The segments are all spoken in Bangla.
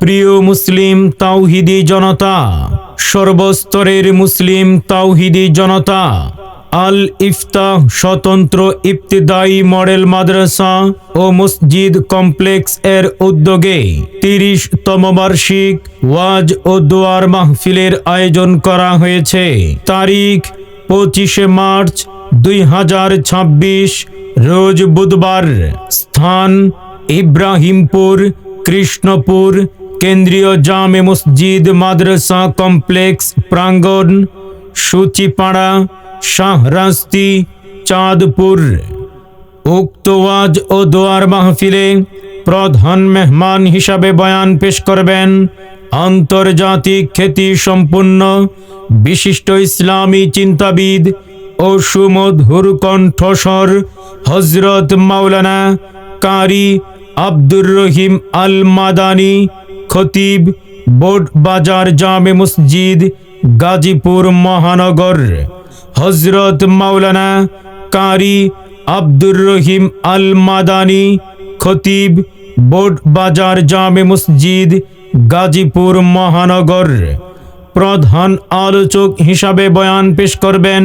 প্রিয় মুসলিম তাওহিদি জনতা, সর্বস্তরের মুসলিম তাওহিদি জনতা, আল ইফতাহ স্বতন্ত্র ইবতিদায়ী মডেল মাদ্রাসা ও মসজিদ কমপ্লেক্স এর উদ্যোগে ৩০তম বার্ষিক ওয়াজ ও দোয়ার মাহফিলের আয়োজন করা হয়েছে। তারিখ ২৫শে মার্চ ২০২৬, রোজ বুধবার। স্থান ইব্রাহিমপুর, কৃষ্ণপুর কেন্দ্রীয় জামে মসজিদ মাদ্রাসা কমপ্লেক্স প্রাঙ্গণ, সূচিপাড়া, শাহরাস্তি, চাঁদপুর। উক্ত ওয়াজ ও দোয়ার মাহফিলে প্রধান মেহমান হিসাবে বয়ান পেশ করবেন আন্তর্জাতিক খ্যাতি সম্পন্ন বিশিষ্ট ইসলামী চিন্তাবিদ ও সুমধুর কণ্ঠস্বর হযরত মাওলানা কারি আব্দুর রহিম আল মাদানী, খতিব, বোর্ড বাজার জামে মসজিদ, গাজীপুর মহানগর। হযরত মাওলানা কারি আব্দুর রহিম আল মাদানী, খতিব, বোর্ড বাজার জামে মসজিদ, গাজীপুর মহানগর। প্রধান আলোচক হিসাবে বয়ান পেশ করবেন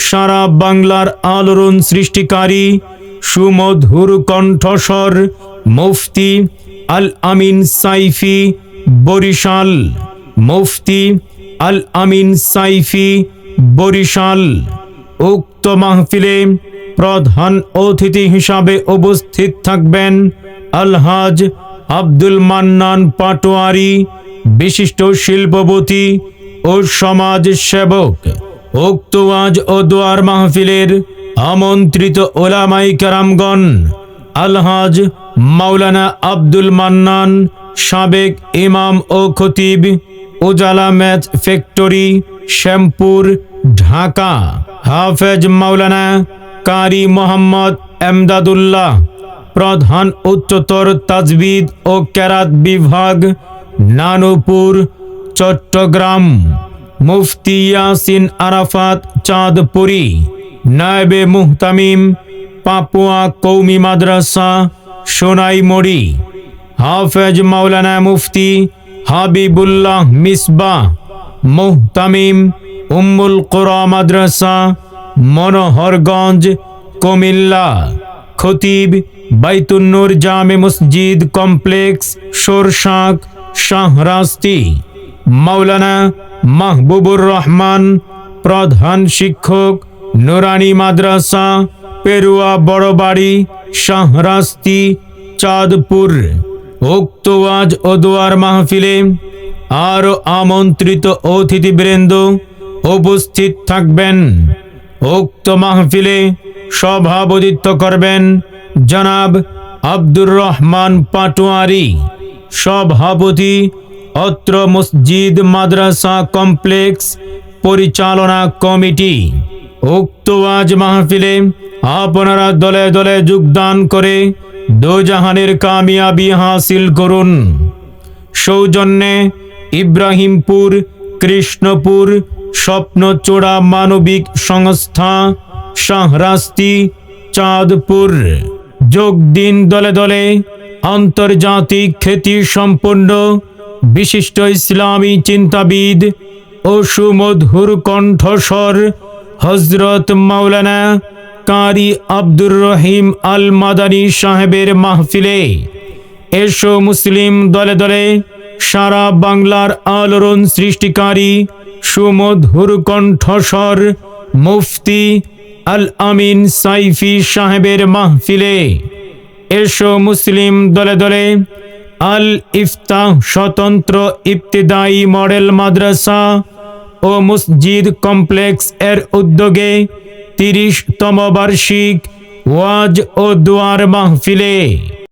সারা বাংলার আলোড়ন সৃষ্টিকারী সুমধুর কণ্ঠস্বর মুফতি আল আমিন সাইফি, বরিশাল। মুফতি আল আমিন সাইফি, বরিশাল। উক্ত মাহফিলে প্রধান অতিথি হিসাবে উপস্থিত থাকবেন আলহাজ আব্দুল মান্নান পাটোয়ারি, বিশিষ্ট শিল্পপতি ও সমাজ সেবক। উক্ত ওয়াজ ও দোয়ার মাহফিলের আমন্ত্রিত ওলামায়ে কেরামগণ আলহাজ মাওলানা আব্দুল মান্নান, সাবেক ইমাম ও খতিব, উজালা ম্যাচ ফ্যাক্টরি, শ্যামপুর, ঢাকা। হাফেজ মাওলানা কারি মোহাম্মদ এমদাদুল্লাহ, প্রধান উচ্চতর তাজবিদ ও কেরাত বিভাগ, নানুপুর, চট্টগ্রাম। মুফতি ইয়াসিন আরাফাত চাঁদপুরি, নায়েবে মুহতামিম, পাপুয়া কৌমি মাদ্রাসা, সোনাইমুড়ি। হাফেজ মাওলানা মুফতি হাবিবুল্লাহ মিসবাহ, মুহতামিম, উম্মুল কুরা মাদ্রাসা, মনোহরগঞ্জ, কুমিল্লা। খতিব বাইতুন্নুর জামে মসজিদ কমপ্লেক্স, সরসাক, শাহরাস্তি। মাওলানা মাহবুবুর রহমান, প্রধান শিক্ষক, নুরানি মাদ্রাসা, পেরুয়া বড়বাড়ি, শাহরাস্তি, চাঁদপুর। উক্ত ওয়াজ ও দোয়ার মাহফিলে আরও আমন্ত্রিত অতিথিবৃন্দ উপস্থিত থাকবেন। উক্ত মাহফিলে সভাপতিত্ব করবেন জনাব আব্দুর রহমান পাটোয়ারি, সভাপতি, অত্র মসজিদ মাদ্রাসা কমপ্লেক্স পরিচালনা কমিটি। উক্ত ওয়াজ মাহফিলে আপনারা দলে দলে যোগদান করে দোজাহানের কামিয়াবি হাসিল করুন। সৌজন্যে ইব্রাহিমপুর, কৃষ্ণপুর স্বপ্নচূড়া মানবিক সংস্থা, শাহরাস্তি, চাঁদপুর। যোগ দিন দলে দলে আন্তর্জাতিক খ্যাতি সম্পন্ন বিশিষ্ট ইসলামী চিন্তাবিদ ও সুমধুর কণ্ঠস্বর হযরত মাওলানা কারি আব্দুর রহিম আল মাদানী সাহেবের মাহফিলে। এসো মুসলিম দলে দলে সারা বাংলার আলোড়ন সৃষ্টিকারী সুমধুর কণ্ঠস্বর মুফতি আল আমিন সাইফি সাহেবের মাহফিলে। এসো মুসলিম দলে দলে আল ইফতাহ স্বতন্ত্র ইবতিদায়ী মডেল মাদ্রাসা ও মসজিদ কমপ্লেক্স এর উদ্যোগে ৩০তম বার্ষিক ওয়াজ ও দোয়ার মাহফিলে।